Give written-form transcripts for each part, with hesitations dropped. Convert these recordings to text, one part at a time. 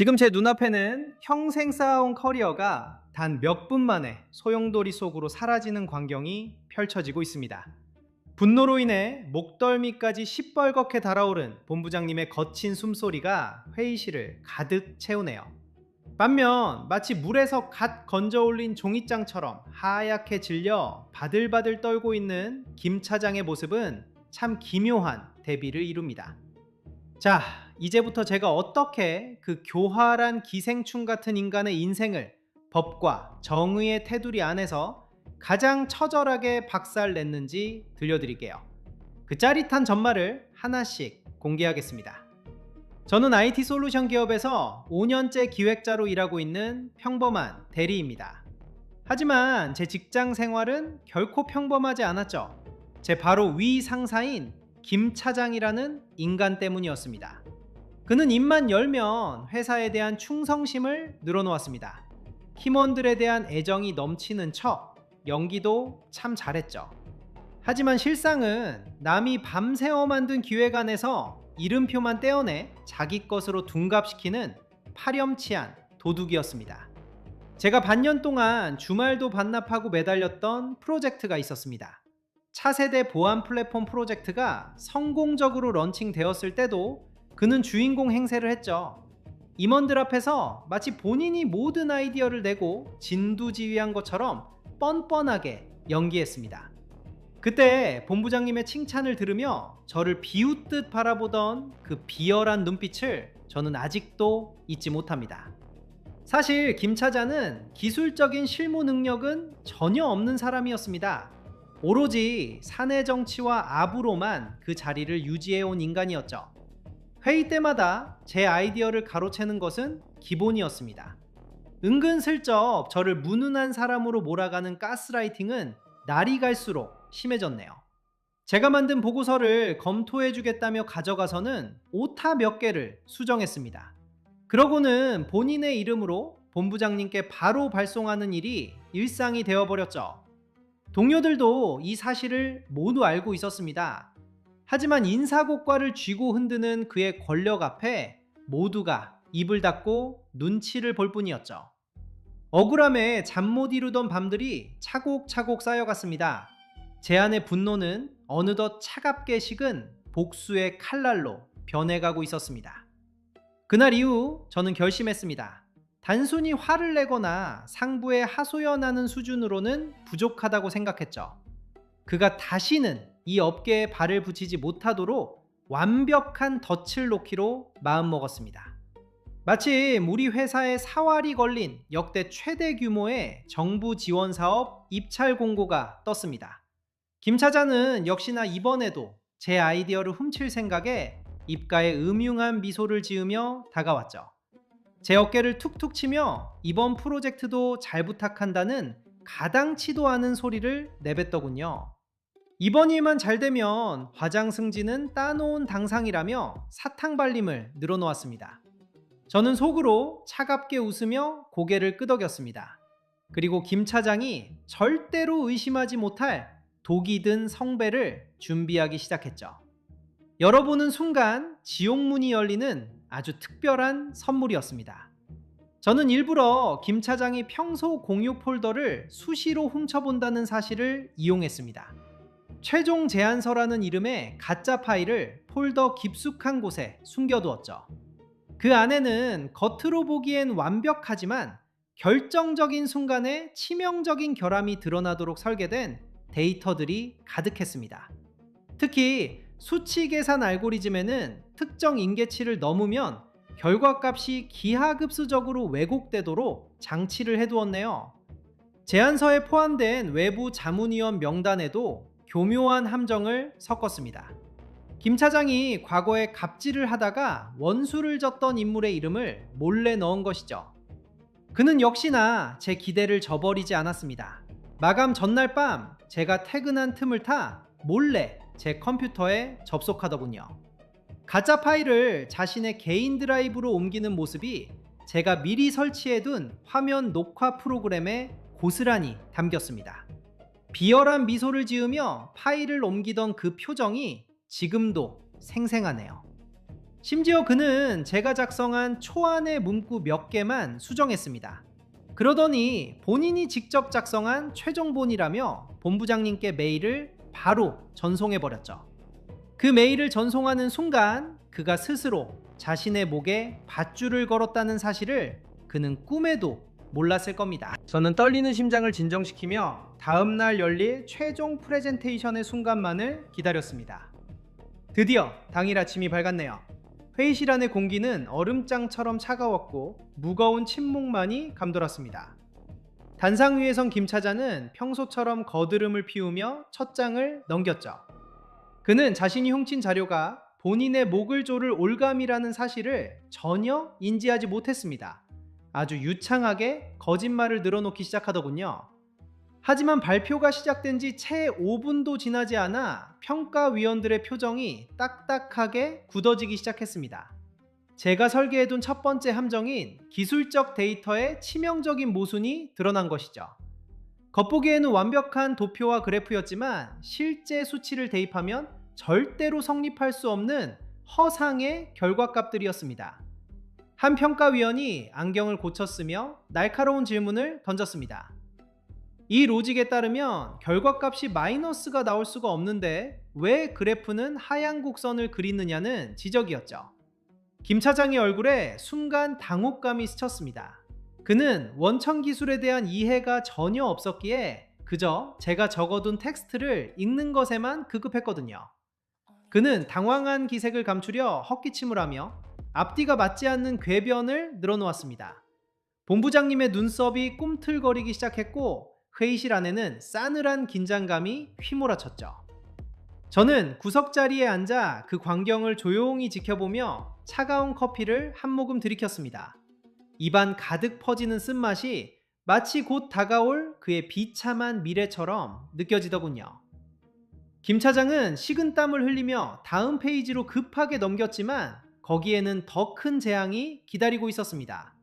지금 제 눈앞에는 평생 쌓아온 커리어가 단 몇 분 만에 소용돌이 속으로 사라지는 광경이 펼쳐지고 있습니다. 분노로 인해 목덜미까지 시뻘겋게 달아오른 본부장님의 거친 숨소리가 회의실을 가득 채우네요. 반면 마치 물에서 갓 건져 올린 종이장처럼 하얗게 질려 바들바들 떨고 있는 김 차장의 모습은 참 기묘한 대비를 이룹니다. 자, 이제부터 제가 어떻게 그 교활한 기생충 같은 인간의 인생을 법과 정의의 테두리 안에서 가장 처절하게 박살냈는지 들려드릴게요. 그 짜릿한 전말을 하나씩 공개하겠습니다. 저는 IT 솔루션 기업에서 5년째 기획자로 일하고 있는 평범한 대리입니다. 하지만 제 직장 생활은 결코 평범하지 않았죠. 제 바로 위 상사인 김 차장이라는 인간 때문이었습니다. 그는 입만 열면 회사에 대한 충성심을 늘어놓았습니다. 팀원들에 대한 애정이 넘치는 척 연기도 참 잘했죠. 하지만 실상은 남이 밤새워 만든 기획 안에서 이름표만 떼어내 자기 것으로 둔갑시키는 파렴치한 도둑이었습니다. 제가 반년 동안 주말도 반납하고 매달렸던 프로젝트가 있었습니다. 차세대 보안 플랫폼 프로젝트가 성공적으로 런칭되었을 때도 그는 주인공 행세를 했죠. 임원들 앞에서 마치 본인이 모든 아이디어를 내고 진두지휘한 것처럼 뻔뻔하게 연기했습니다. 그때 본부장님의 칭찬을 들으며 저를 비웃듯 바라보던 그 비열한 눈빛을 저는 아직도 잊지 못합니다. 사실 김 차장은 기술적인 실무 능력은 전혀 없는 사람이었습니다. 오로지 사내 정치와 압으로만 그 자리를 유지해온 인간이었죠. 회의 때마다 제 아이디어를 가로채는 것은 기본이었습니다. 은근슬쩍 저를 무능한 사람으로 몰아가는 가스라이팅은 날이 갈수록 심해졌네요. 제가 만든 보고서를 검토해주겠다며 가져가서는 오타 몇 개를 수정했습니다. 그러고는 본인의 이름으로 본부장님께 바로 발송하는 일이 일상이 되어버렸죠. 동료들도 이 사실을 모두 알고 있었습니다. 하지만 인사고과를 쥐고 흔드는 그의 권력 앞에 모두가 입을 닫고 눈치를 볼 뿐이었죠. 억울함에 잠 못 이루던 밤들이 차곡차곡 쌓여갔습니다. 제 안의 분노는 어느덧 차갑게 식은 복수의 칼날로 변해가고 있었습니다. 그날 이후 저는 결심했습니다. 단순히 화를 내거나 상부에 하소연하는 수준으로는 부족하다고 생각했죠. 그가 다시는 이 업계에 발을 붙이지 못하도록 완벽한 덫을 놓기로 마음먹었습니다. 마침 우리 회사에 사활이 걸린 역대 최대 규모의 정부 지원 사업 입찰 공고가 떴습니다. 김 차장은 역시나 이번에도 제 아이디어를 훔칠 생각에 입가에 음흉한 미소를 지으며 다가왔죠. 제 어깨를 툭툭 치며 이번 프로젝트도 잘 부탁한다는 가당치도 않은 소리를 내뱉더군요. 이번 일만 잘 되면 과장 승진은 따놓은 당상이라며 사탕 발림을 늘어놓았습니다. 저는 속으로 차갑게 웃으며 고개를 끄덕였습니다. 그리고 김 차장이 절대로 의심하지 못할 독이 든 성배를 준비하기 시작했죠. 열어보는 순간 지옥문이 열리는 아주 특별한 선물이었습니다. 저는 일부러 김 차장이 평소 공유 폴더를 수시로 훔쳐본다는 사실을 이용했습니다. 최종 제안서라는 이름의 가짜 파일을 폴더 깊숙한 곳에 숨겨두었죠. 그 안에는 겉으로 보기엔 완벽하지만 결정적인 순간에 치명적인 결함이 드러나도록 설계된 데이터들이 가득했습니다. 특히 수치 계산 알고리즘에는 특정 인계치를 넘으면 결과값이 기하급수적으로 왜곡되도록 장치를 해두었네요. 제안서에 포함된 외부 자문위원 명단에도 교묘한 함정을 섞었습니다. 김 차장이 과거에 갑질을 하다가 원수를 졌던 인물의 이름을 몰래 넣은 것이죠. 그는 역시나 제 기대를 저버리지 않았습니다. 마감 전날 밤 제가 퇴근한 틈을 타 몰래 제 컴퓨터에 접속하더군요. 가짜 파일을 자신의 개인 드라이브로 옮기는 모습이 제가 미리 설치해둔 화면 녹화 프로그램에 고스란히 담겼습니다. 비열한 미소를 지으며 파일을 옮기던 그 표정이 지금도 생생하네요. 심지어 그는 제가 작성한 초안의 문구 몇 개만 수정했습니다. 그러더니 본인이 직접 작성한 최종본이라며 본부장님께 메일을 바로 전송해버렸죠. 그 메일을 전송하는 순간 그가 스스로 자신의 목에 밧줄을 걸었다는 사실을 그는 꿈에도 몰랐을 겁니다. 저는 떨리는 심장을 진정시키며 다음날 열릴 최종 프레젠테이션의 순간만을 기다렸습니다. 드디어 당일 아침이 밝았네요. 회의실 안의 공기는 얼음장처럼 차가웠고 무거운 침묵만이 감돌았습니다. 단상 위에 선 김 차장은 평소처럼 거드름을 피우며 첫 장을 넘겼죠. 그는 자신이 훔친 자료가 본인의 목을 조를 올감이라는 사실을 전혀 인지하지 못했습니다. 아주 유창하게 거짓말을 늘어놓기 시작하더군요. 하지만 발표가 시작된 지 채 5분도 지나지 않아 평가위원들의 표정이 딱딱하게 굳어지기 시작했습니다. 제가 설계해둔 첫 번째 함정인 기술적 데이터의 치명적인 모순이 드러난 것이죠. 겉보기에는 완벽한 도표와 그래프였지만 실제 수치를 대입하면 절대로 성립할 수 없는 허상의 결과값들이었습니다. 한 평가위원이 안경을 고쳤으며 날카로운 질문을 던졌습니다. 이 로직에 따르면 결과값이 마이너스가 나올 수가 없는데 왜 그래프는 하얀 곡선을 그리느냐는 지적이었죠. 김 차장의 얼굴에 순간 당혹감이 스쳤습니다. 그는 원천 기술에 대한 이해가 전혀 없었기에 그저 제가 적어둔 텍스트를 읽는 것에만 급급했거든요. 그는 당황한 기색을 감추려 헛기침을 하며 앞뒤가 맞지 않는 궤변을 늘어놓았습니다. 본부장님의 눈썹이 꿈틀거리기 시작했고 회의실 안에는 싸늘한 긴장감이 휘몰아쳤죠. 저는 구석자리에 앉아 그 광경을 조용히 지켜보며 차가운 커피를 한 모금 들이켰습니다. 입안 가득 퍼지는 쓴맛이 마치 곧 다가올 그의 비참한 미래처럼 느껴지더군요. 김 차장은 식은땀을 흘리며 다음 페이지로 급하게 넘겼지만 거기에는 더 큰 재앙이 기다리고 있었습니다.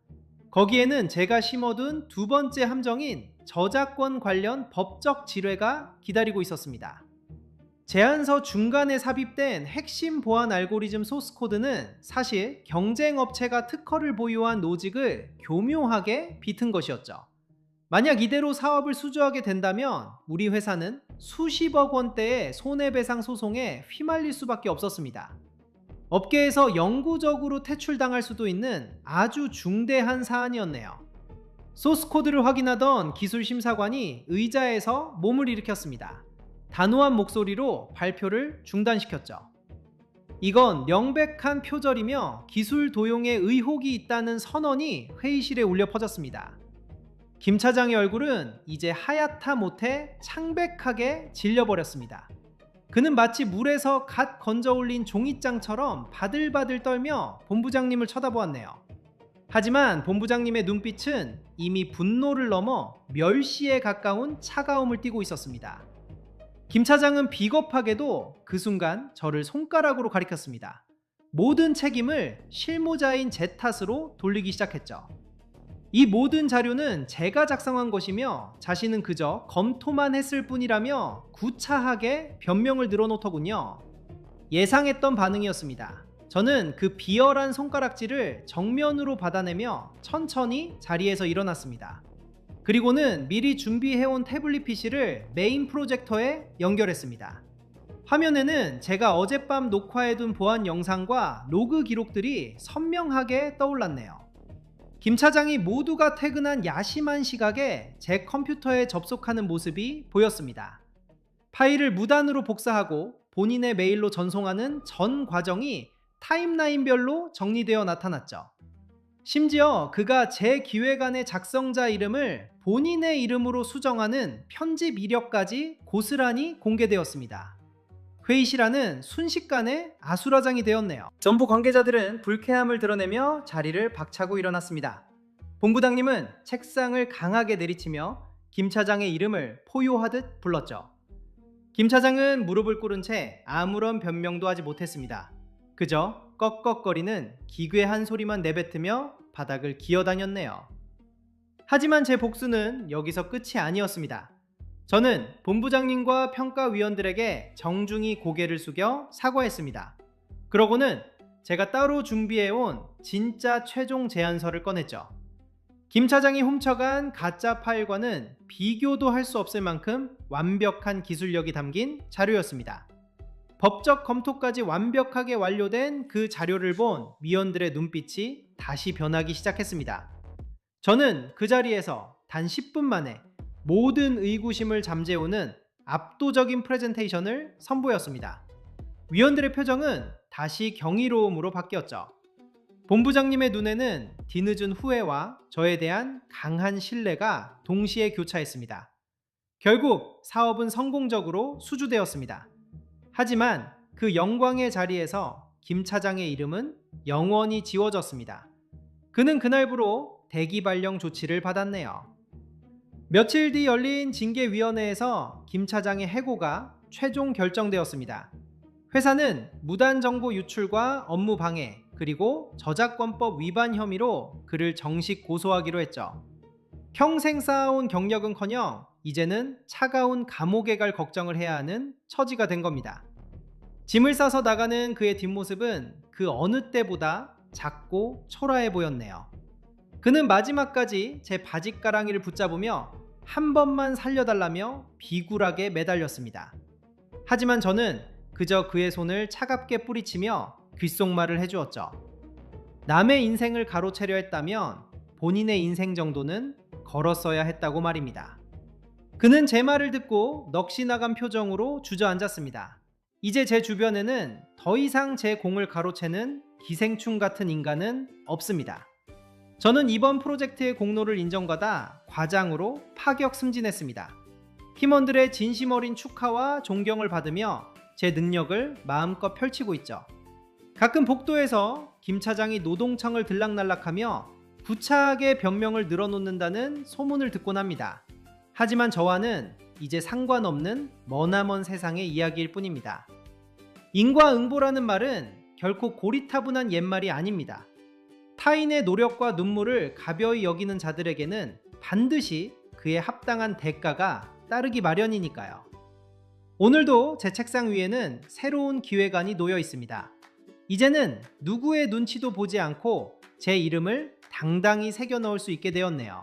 거기에는 제가 심어둔 두 번째 함정인 저작권 관련 법적 지뢰가 기다리고 있었습니다. 제안서 중간에 삽입된 핵심 보안 알고리즘 소스코드는 사실 경쟁업체가 특허를 보유한 로직을 교묘하게 비튼 것이었죠. 만약 이대로 사업을 수주하게 된다면 우리 회사는 수십억 원대의 손해배상 소송에 휘말릴 수밖에 없었습니다. 업계에서 영구적으로 퇴출당할 수도 있는 아주 중대한 사안이었네요. 소스코드를 확인하던 기술심사관이 의자에서 몸을 일으켰습니다. 단호한 목소리로 발표를 중단시켰죠. 이건 명백한 표절이며 기술 도용에 의혹이 있다는 선언이 회의실에 울려 퍼졌습니다. 김 차장의 얼굴은 이제 하얗다 못해 창백하게 질려버렸습니다. 그는 마치 물에서 갓 건져 올린 종이장처럼 바들바들 떨며 본부장님을 쳐다보았네요. 하지만 본부장님의 눈빛은 이미 분노를 넘어 멸시에 가까운 차가움을 띠고 있었습니다. 김 차장은 비겁하게도 그 순간 저를 손가락으로 가리켰습니다. 모든 책임을 실무자인 제 탓으로 돌리기 시작했죠. 이 모든 자료는 제가 작성한 것이며 자신은 그저 검토만 했을 뿐이라며 구차하게 변명을 늘어놓더군요. 예상했던 반응이었습니다. 저는 그 비열한 손가락질을 정면으로 받아내며 천천히 자리에서 일어났습니다. 그리고는 미리 준비해온 태블릿 PC를 메인 프로젝터에 연결했습니다. 화면에는 제가 어젯밤 녹화해둔 보안 영상과 로그 기록들이 선명하게 떠올랐네요. 김 차장이 모두가 퇴근한 야심한 시각에 제 컴퓨터에 접속하는 모습이 보였습니다. 파일을 무단으로 복사하고 본인의 메일로 전송하는 전 과정이 타임라인별로 정리되어 나타났죠. 심지어 그가 제 기획안의 작성자 이름을 본인의 이름으로 수정하는 편집 이력까지 고스란히 공개되었습니다. 회의실 안은 순식간에 아수라장이 되었네요. 전부 관계자들은 불쾌함을 드러내며 자리를 박차고 일어났습니다. 본부장님은 책상을 강하게 내리치며 김 차장의 이름을 포효하듯 불렀죠. 김 차장은 무릎을 꿇은 채 아무런 변명도 하지 못했습니다. 그저 꺽꺽거리는 기괴한 소리만 내뱉으며 바닥을 기어다녔네요. 하지만 제 복수는 여기서 끝이 아니었습니다. 저는 본부장님과 평가위원들에게 정중히 고개를 숙여 사과했습니다. 그러고는 제가 따로 준비해온 진짜 최종 제안서를 꺼냈죠. 김 차장이 훔쳐간 가짜 파일과는 비교도 할 수 없을 만큼 완벽한 기술력이 담긴 자료였습니다. 법적 검토까지 완벽하게 완료된 그 자료를 본 위원들의 눈빛이 다시 변하기 시작했습니다. 저는 그 자리에서 단 10분 만에 모든 의구심을 잠재우는 압도적인 프레젠테이션을 선보였습니다. 위원들의 표정은 다시 경이로움으로 바뀌었죠. 본부장님의 눈에는 뒤늦은 후회와 저에 대한 강한 신뢰가 동시에 교차했습니다. 결국 사업은 성공적으로 수주되었습니다. 하지만 그 영광의 자리에서 김 차장의 이름은 영원히 지워졌습니다. 그는 그날부로 대기 발령 조치를 받았네요. 며칠 뒤 열린 징계위원회에서 김 차장의 해고가 최종 결정되었습니다. 회사는 무단 정보 유출과 업무 방해, 그리고 저작권법 위반 혐의로 그를 정식 고소하기로 했죠. 평생 쌓아온 경력은커녕 이제는 차가운 감옥에 갈 걱정을 해야 하는 처지가 된 겁니다. 짐을 싸서 나가는 그의 뒷모습은 그 어느 때보다 작고 초라해 보였네요. 그는 마지막까지 제 바짓가랑이를 붙잡으며 한 번만 살려달라며 비굴하게 매달렸습니다. 하지만 저는 그저 그의 손을 차갑게 뿌리치며 귓속말을 해주었죠. 남의 인생을 가로채려 했다면 본인의 인생 정도는 걸었어야 했다고 말입니다. 그는 제 말을 듣고 넋이 나간 표정으로 주저앉았습니다. 이제 제 주변에는 더 이상 제 공을 가로채는 기생충 같은 인간은 없습니다. 저는 이번 프로젝트의 공로를 인정받아 과장으로 파격 승진했습니다. 팀원들의 진심 어린 축하와 존경을 받으며 제 능력을 마음껏 펼치고 있죠. 가끔 복도에서 김 차장이 노동청을 들락날락하며 구차하게 변명을 늘어놓는다는 소문을 듣곤 합니다. 하지만 저와는 이제 상관없는 머나먼 세상의 이야기일 뿐입니다. 인과응보라는 말은 결코 고리타분한 옛말이 아닙니다. 타인의 노력과 눈물을 가벼이 여기는 자들에게는 반드시 그에 합당한 대가가 따르기 마련이니까요. 오늘도 제 책상 위에는 새로운 기획안이 놓여 있습니다. 이제는 누구의 눈치도 보지 않고 제 이름을 당당히 새겨 넣을 수 있게 되었네요.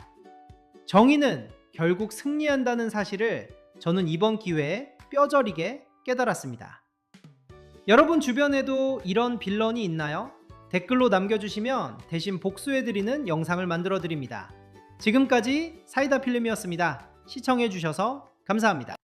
정의는 결국 승리한다는 사실을 저는 이번 기회에 뼈저리게 깨달았습니다. 여러분 주변에도 이런 빌런이 있나요? 댓글로 남겨주시면 대신 복수해드리는 영상을 만들어드립니다. 지금까지 사이다 필름이었습니다. 시청해주셔서 감사합니다.